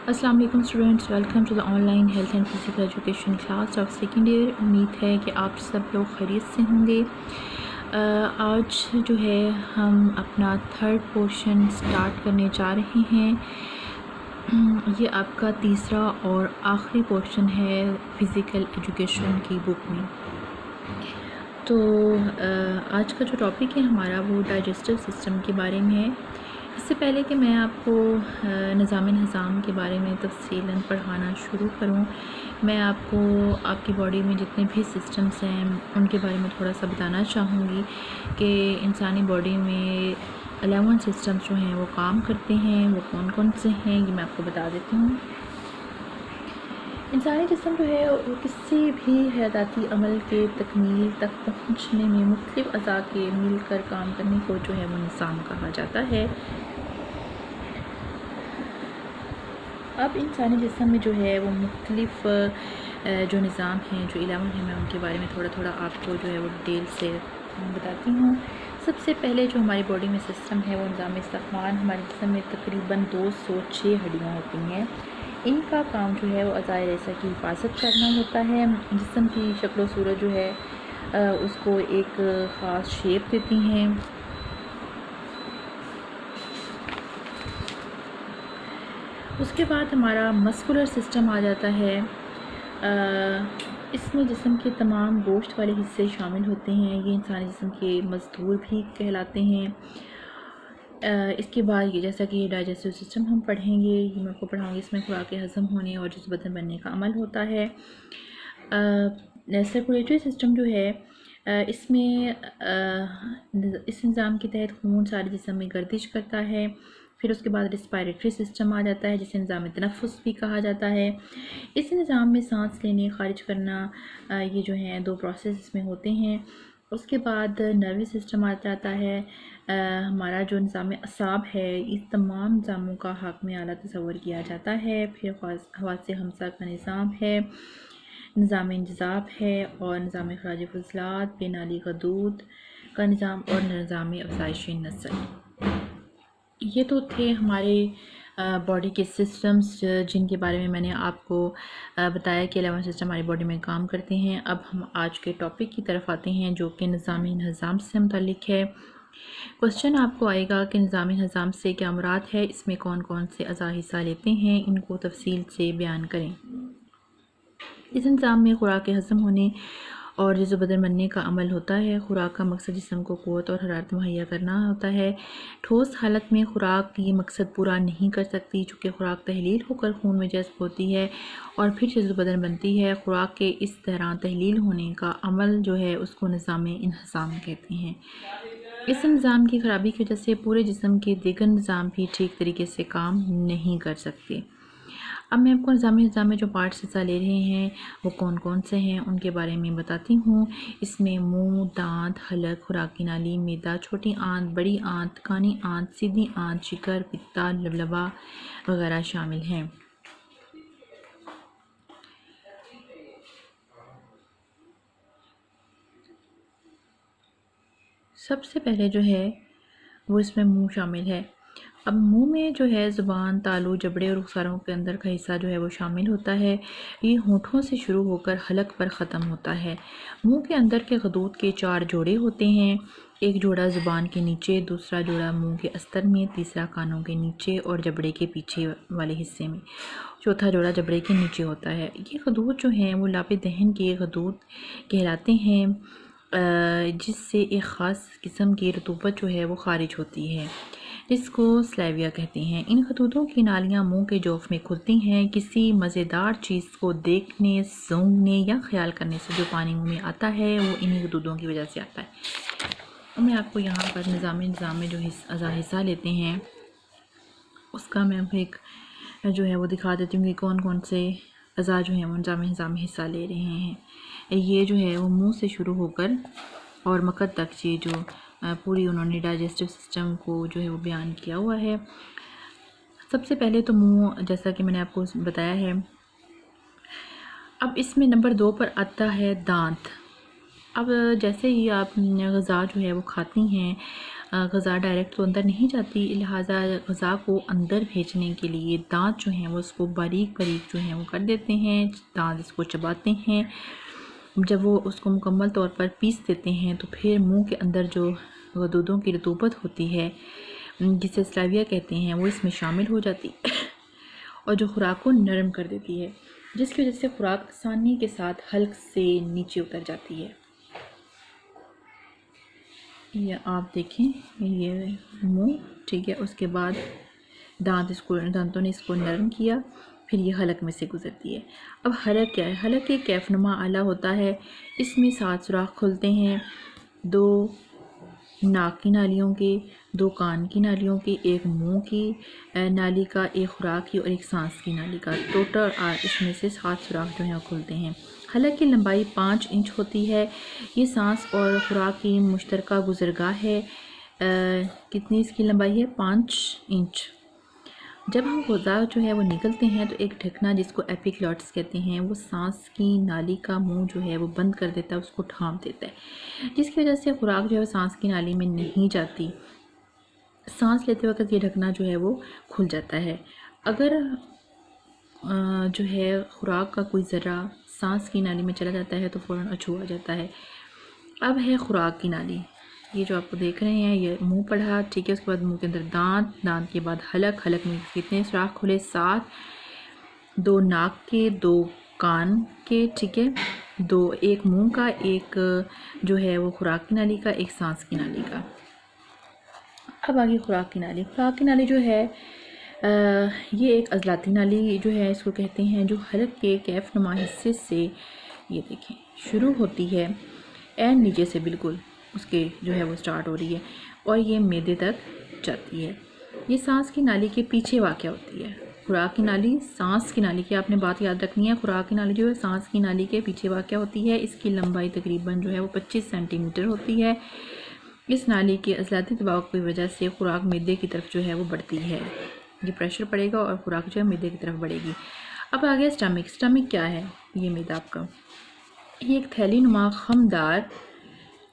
السلام علیکم students, welcome to the online health and physical education class of second year. امید ہے کہ آپ سب لوگ خیریت سے ہوں گے۔ آج جو ہے ہم اپنا تھرڈ پورشن سٹارٹ کرنے جا رہے ہیں۔ یہ آپ کا تیسرا اور آخری پورشن ہے فزیکل ایجوکیشن کی بک میں۔ تو آج کا جو ٹاپک ہے ہمارا وہ ڈائجسٹو سسٹم کے بارے میں ہے۔ اس سے پہلے کہ میں آپ کو نظام انہضام کے بارے میں تفصیلاً پڑھانا شروع کروں، میں آپ کو آپ کی باڈی میں جتنے بھی سسٹمز ہیں ان کے بارے میں تھوڑا سا بتانا چاہوں گی کہ انسانی باڈی میں 11 سسٹمز جو ہیں وہ کام کرتے ہیں، وہ کون کون سے ہیں یہ میں آپ کو بتا دیتی ہوں۔ انسانی جسم جو ہے وہ کسی بھی حیاتیاتی عمل کے تکمیل تک پہنچنے میں مختلف اعضاء کے مل کر کام کرنے کو جو ہے وہ نظام کہا جاتا ہے۔ اب انسانی جسم میں جو ہے وہ مختلف جو نظام ہیں، جو 11 ہیں، میں ان کے بارے میں تھوڑا تھوڑا آپ کو جو ہے وہ ڈیٹیل سے بتاتی ہوں۔ سب سے پہلے جو ہماری باڈی میں سسٹم ہے وہ نظام استحکام۔ ہمارے جسم میں تقریباً 206 ہڈیاں ہوتی ہیں۔ ان کا کام جو ہے وہ اعضائے رئیسہ کی حفاظت کرنا ہوتا ہے۔ جسم کی شکل و صورت جو ہے اس کو ایک خاص شیپ دیتی ہیں۔ اس کے بعد ہمارا مسکولر سسٹم آ جاتا ہے۔ اس میں جسم کے تمام گوشت والے حصے شامل ہوتے ہیں۔ یہ انسانی جسم کے مزدور بھی کہلاتے ہیں۔ اس کے بعد یہ جیسا کہ یہ ڈائجسٹو سسٹم ہم پڑھیں گے، یہ میں آپ کو پڑھاؤں گی۔ اس میں خوراک کے ہضم ہونے اور جسم بدن بننے کا عمل ہوتا ہے۔ سرکولیٹری سسٹم جو ہے اس میں اس نظام کے تحت خون سارے جسم میں گردش کرتا ہے۔ پھر اس کے بعد ریسپائریٹری سسٹم آ جاتا ہے جسے نظام تنفس بھی کہا جاتا ہے۔ اس نظام میں سانس لینے خارج کرنا یہ جو ہیں 2 پروسیس اس میں ہوتے ہیں۔ اس کے بعد نروس سسٹم آ جاتا ہے۔ ہمارا جو نظام اعصاب ہے اس تمام نظاموں کا حاکم اعلیٰ تصور کیا جاتا ہے۔ پھر حواس خمسہ کا نظام ہے، نظام انجذاب ہے اور نظام اخراج فضلات، بے نالی غدود کا نظام اور نظام افزائش نسل۔ یہ تو تھے ہمارے باڈی کے سسٹمز جن کے بارے میں نے آپ کو بتایا کہ 11 سسٹم ہماری باڈی میں کام کرتے ہیں۔ اب ہم آج کے ٹاپک کی طرف آتے ہیں جو کہ نظام انہضام سے متعلق ہے۔ کوسچن آپ کو آئے گا کہ نظام انہضام سے کیا مراد ہے، اس میں کون کون سے اعضاء حصہ لیتے ہیں، ان کو تفصیل سے بیان کریں۔ اس نظام میں خوراک کے ہضم ہونے اور جسم بدن بننے کا عمل ہوتا ہے۔ خوراک کا مقصد جسم کو قوت اور حرارت مہیا کرنا ہوتا ہے۔ ٹھوس حالت میں خوراک یہ مقصد پورا نہیں کر سکتی، چونکہ خوراک تحلیل ہو کر خون میں جذب ہوتی ہے اور پھر جسم بدن بنتی ہے۔ خوراک کے اس طرح تحلیل ہونے کا عمل جو ہے اس کو نظام انہضام کہتے ہیں۔ اس نظام کی خرابی کی وجہ سے پورے جسم کے دیگر نظام بھی ٹھیک طریقے سے کام نہیں کر سکتے۔ اب میں آپ کو نظام انہضام میں جو پارٹس حصہ لے رہے ہیں وہ کون کون سے ہیں ان کے بارے میں بتاتی ہوں۔ اس میں منہ، دانت، حلق، خوراک کی نالی، معدہ، چھوٹی آنت، بڑی آنت، کانی آنت، سیدھی آنت، شکر، پتا، لبلبہ وغیرہ شامل ہیں۔ سب سے پہلے جو ہے وہ اس میں منہ شامل ہے۔ اب منہ میں جو ہے زبان، تالو، جبڑے اور رخساروں کے اندر کا حصہ جو ہے وہ شامل ہوتا ہے۔ یہ ہونٹوں سے شروع ہو کر حلق پر ختم ہوتا ہے۔ منہ کے اندر کے غدود کے 4 جوڑے ہوتے ہیں، ایک جوڑا زبان کے نیچے، دوسرا جوڑا منہ کے استر میں، تیسرا کانوں کے نیچے اور جبڑے کے پیچھے والے حصے میں، چوتھا جوڑا جبڑے کے نیچے ہوتا ہے۔ یہ غدود جو ہیں وہ لاب دہن کے غدود کہلاتے ہیں، جس سے ایک خاص قسم کی رطوبت جو ہے وہ خارج ہوتی ہے جس کو سلیویا کہتے ہیں۔ ان غدودوں کی نالیاں منہ کے جوف میں کھلتی ہیں۔ کسی مزیدار چیز کو دیکھنے، سونگھنے یا خیال کرنے سے جو پانی منہ میں آتا ہے وہ انہی غدودوں کی وجہ سے آتا ہے۔ اب میں آپ کو یہاں پر نظام انہضام میں جو اعضاء حصہ لیتے ہیں اس کا میں ایک جو ہے وہ دکھا دیتی ہوں کہ کون کون سے اعضاء جو ہیں وہ نظام انہضام میں حصہ لے رہے ہیں۔ یہ جو ہے وہ منہ سے شروع ہو کر اور مقد تک یہ جو پوری انہوں نے ڈائجسٹو سسٹم کو جو ہے وہ بیان کیا ہوا ہے۔ سب سے پہلے تو منہ، جیسا کہ میں نے آپ کو بتایا ہے۔ اب اس میں نمبر 2 پر آتا ہے دانت۔ اب جیسے ہی آپ غذا جو ہے وہ کھاتی ہیں غذا ڈائریکٹ تو اندر نہیں جاتی، لہٰذا غذا کو اندر بھیجنے کے لیے دانت جو ہیں وہ اس کو باریک باریک جو ہیں وہ کر دیتے ہیں، دانت اس کو چباتے ہیں۔ جب وہ اس کو مکمل طور پر پیس دیتے ہیں تو پھر منہ کے اندر جو غدودوں کی رطوبت ہوتی ہے جسے سلاویہ کہتے ہیں وہ اس میں شامل ہو جاتی اور جو خوراک کو نرم کر دیتی ہے، جس کی وجہ سے خوراک آسانی کے ساتھ حلق سے نیچے اتر جاتی ہے۔ یہ آپ دیکھیں، یہ منہ، ٹھیک ہے، اس کے بعد دانتوں نے اس کو نرم کیا، پھر یہ حلق میں سے گزرتی ہے۔ اب حلق کیا ہے؟ حلق ایک کیف نما آلہ ہوتا ہے، اس میں 7 سوراخ کھلتے ہیں، 2 ناک کی نالیوں کے، 2 کان کی نالیوں کی، 1 منہ کی نالی کا، 1 خوراک کی اور 1 سانس کی نالی کا۔ ٹوٹل اس میں سے 7 سوراخ جو ہیں وہ کھلتے ہیں۔ حلق کی لمبائی 5 انچ ہوتی ہے۔ یہ سانس اور خوراک کی مشترکہ گزرگاہ ہے۔ کتنی اس کی لمبائی ہے؟ 5 انچ۔ جب ہم غذا جو ہے وہ نکلتے ہیں تو ایک ڈھکنا جس کو ایپیگلوٹس کہتے ہیں وہ سانس کی نالی کا منہ جو ہے وہ بند کر دیتا ہے، اس کو ڈھانپ دیتا ہے، جس کی وجہ سے خوراک جو ہے وہ سانس کی نالی میں نہیں جاتی۔ سانس لیتے وقت یہ ڈھکنا جو ہے وہ کھل جاتا ہے۔ اگر جو ہے خوراک کا کوئی ذرہ سانس کی نالی میں چلا جاتا ہے تو فوراً اچھو آ جاتا ہے۔ اب ہے خوراک کی نالی، یہ جو آپ کو دیکھ رہے ہیں یہ منہ پڑھا، ٹھیک ہے، اس کے بعد منہ کے اندر دانت کے بعد حلق میں کتنے سوراخ کھلے؟ 7، 2 ناک کے، 2 کان کے، ٹھیک ہے، 1 منہ کا، 1 جو ہے وہ خوراک کی نالی کا، 1 سانس کی نالی کا۔ اب آگے خوراک کی نالی۔ خوراک کی نالی جو ہے یہ ایک عضلاتی نالی جو ہے اس کو کہتے ہیں، جو حلق کے کیف نما حصے سے یہ دیکھیں شروع ہوتی ہے، این نیچے سے بالکل اس کے جو ہے وہ سٹارٹ ہو رہی ہے اور یہ معدے تک جاتی ہے۔ یہ سانس کی نالی کے پیچھے واقع ہوتی ہے۔ خوراک کی نالی سانس کی نالی کی آپ نے بات یاد رکھنی ہے، خوراک کی نالی جو ہے سانس کی نالی کے پیچھے واقع ہوتی ہے۔ اس کی لمبائی تقریباً جو ہے وہ 25 سینٹی میٹر ہوتی ہے۔ اس نالی کے عضلاتی دباؤ کی وجہ سے خوراک معدے کی طرف جو ہے وہ بڑھتی ہے، یہ پریشر پڑے گا اور خوراک جو ہے معدے کی طرف بڑھے گی۔ اب آگے اسٹمک۔ اسٹمک کیا ہے؟ یہ معدہ آپ کا، یہ ایک تھیلی نما خمدار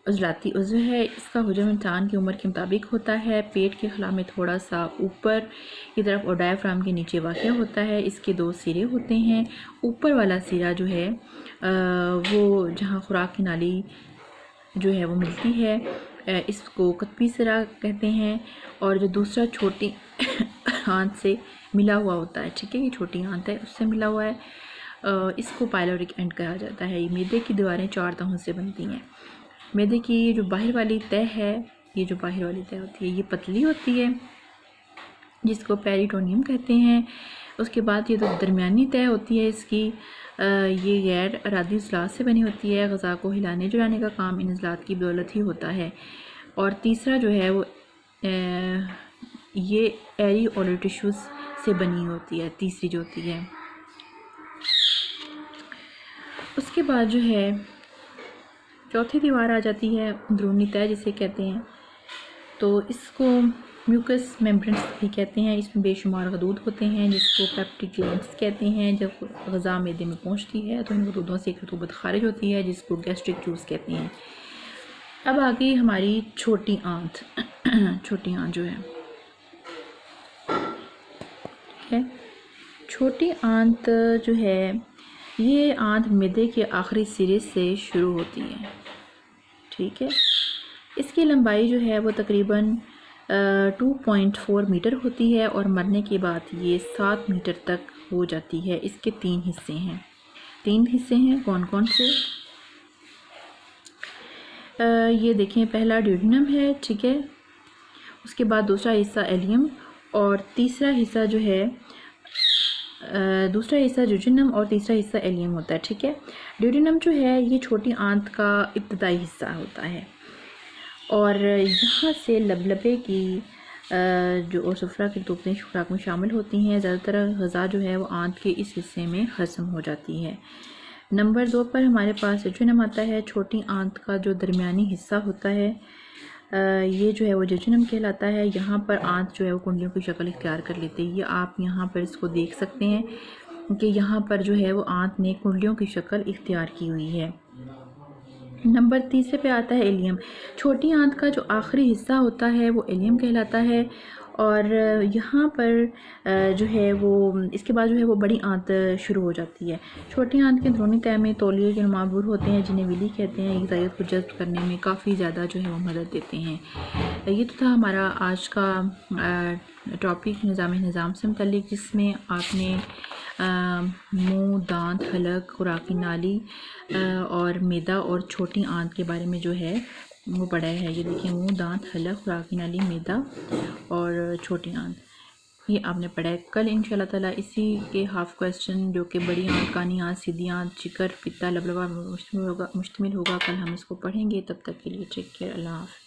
عضلاتی عضو ہے۔ اس کا حجم انسان کی عمر کے مطابق ہوتا ہے۔ پیٹ کے خلا میں تھوڑا سا اوپر کی طرف اور ڈایافرام کے نیچے واقع ہوتا ہے۔ اس کے 2 سرے ہوتے ہیں۔ اوپر والا سرا جو ہے وہ جہاں خوراک کی نالی جو ہے وہ ملتی ہے اس کو قطبی سرا کہتے ہیں، اور جو دوسرا چھوٹی آنت سے ملا ہوا ہوتا ہے، ٹھیک ہے، یہ چھوٹی آنت ہے اس سے ملا ہوا ہے، اس کو پائلورک اینڈ کہا جاتا ہے۔ یہ معدے کی دیواریں 4 تہوں سے بنتی ہیں۔ معدے کی جو باہر والی تہہ ہے، یہ جو باہر والی تہہ ہوتی ہے یہ پتلی ہوتی ہے جس کو پیریٹونیم کہتے ہیں۔ اس کے بعد یہ جو درمیانی تہہ ہوتی ہے اس کی یہ غیر ارادی عضلات سے بنی ہوتی ہے۔ غذا کو ہلانے جلانے کا کام ان عضلات کی بدولت ہی ہوتا ہے۔ اور تیسرا جو ہے وہ یہ ایری اولر ٹیشوز سے بنی ہوتی ہے، تیسری جو ہوتی ہے۔ اس کے بعد جو ہے چوتھی دیوار آ جاتی ہے، اندرونی تہہ جسے کہتے ہیں، تو اس کو میوکس میمبرنس بھی کہتے ہیں۔ اس میں بے شمار غدود ہوتے ہیں جس کو پیپٹک گلینڈز کہتے ہیں۔ جب غذا معدے میں پہنچتی ہے تو ان غدودوں سے ایک رطوبت خارج ہوتی ہے جس کو گیسٹرک جوس کہتے ہیں۔ اب آگے ہماری چھوٹی آنت چھوٹی آنت جو ہے، ٹھیک ہے، چھوٹی آنت جو ہے یہ آنت معدے کے آخری سرے سے شروع ہوتی ہے، ٹھیک ہے۔ اس کی لمبائی جو ہے وہ تقریباً 2.4 میٹر ہوتی ہے اور مرنے کے بعد یہ 7 میٹر تک ہو جاتی ہے۔ اس کے 3 حصے ہیں۔ 3 حصے ہیں کون کون سے؟ یہ دیکھیں، پہلا ڈیوڈینم ہے، ٹھیک ہے، اس کے بعد دوسرا حصہ ایلیم اور تیسرا حصہ جو ہے دوسرا حصہ جوجینم اور تیسرا حصہ ایلیم ہوتا ہے، ٹھیک ہے۔ ڈیوڈینم جو ہے یہ چھوٹی آنت کا ابتدائی حصہ ہوتا ہے اور یہاں سے لبلبے کی جو اوسفرا کی رطوبتیں خوراک میں شامل ہوتی ہیں، زیادہ تر غذا جو ہے وہ آنت کے اس حصے میں ہضم ہو جاتی ہے۔ نمبر 2 پر ہمارے پاس جوجینم آتا ہے، چھوٹی آنت کا جو درمیانی حصہ ہوتا ہے، یہ جو ہے وہ جوجینم کہلاتا ہے۔ یہاں پر آنت جو ہے وہ کنڈلیوں کی شکل اختیار کر لیتی ہے۔ یہ آپ یہاں پر اس کو دیکھ سکتے ہیں کہ یہاں پر جو ہے وہ آنت نے کنڈلیوں کی شکل اختیار کی ہوئی ہے۔ نمبر تیسرے پہ آتا ہے ایلیم. چھوٹی آنت کا جو آخری حصہ ہوتا ہے وہ ایلیم کہلاتا ہے، اور یہاں پر جو ہے وہ اس کے بعد جو ہے وہ بڑی آنت شروع ہو جاتی ہے. چھوٹی آنت کے اندرونی تہہ میں تولیے کے نمابر ہوتے ہیں جنہیں ویلی کہتے ہیں. غذائیت کو جذب کرنے میں کافی زیادہ جو ہے وہ مدد دیتے ہیں. یہ تو تھا ہمارا آج کا ٹاپک نظام سے متعلق، جس میں آپ نے منہ، دانت، حلق، خوراکی نالی اور معدہ اور چھوٹی آنت کے بارے میں جو ہے وہ پڑھا ہے. یہ دیکھیں، منہ، دانت، حلق، خوراکی نالی، معدہ اور چھوٹی آنت، یہ آپ نے پڑھا ہے. کل ان شاء اللہ تعالیٰ اسی کے ہاف کویسچن جو کہ بڑی آنت، کانی آنت، سیدھی آنت، چکر، پتا، لبلبہ مشتمل ہوگا، کل ہم اس کو پڑھیں گے. تب تک کے لیے ٹیک کیئر. اللہ حافظ.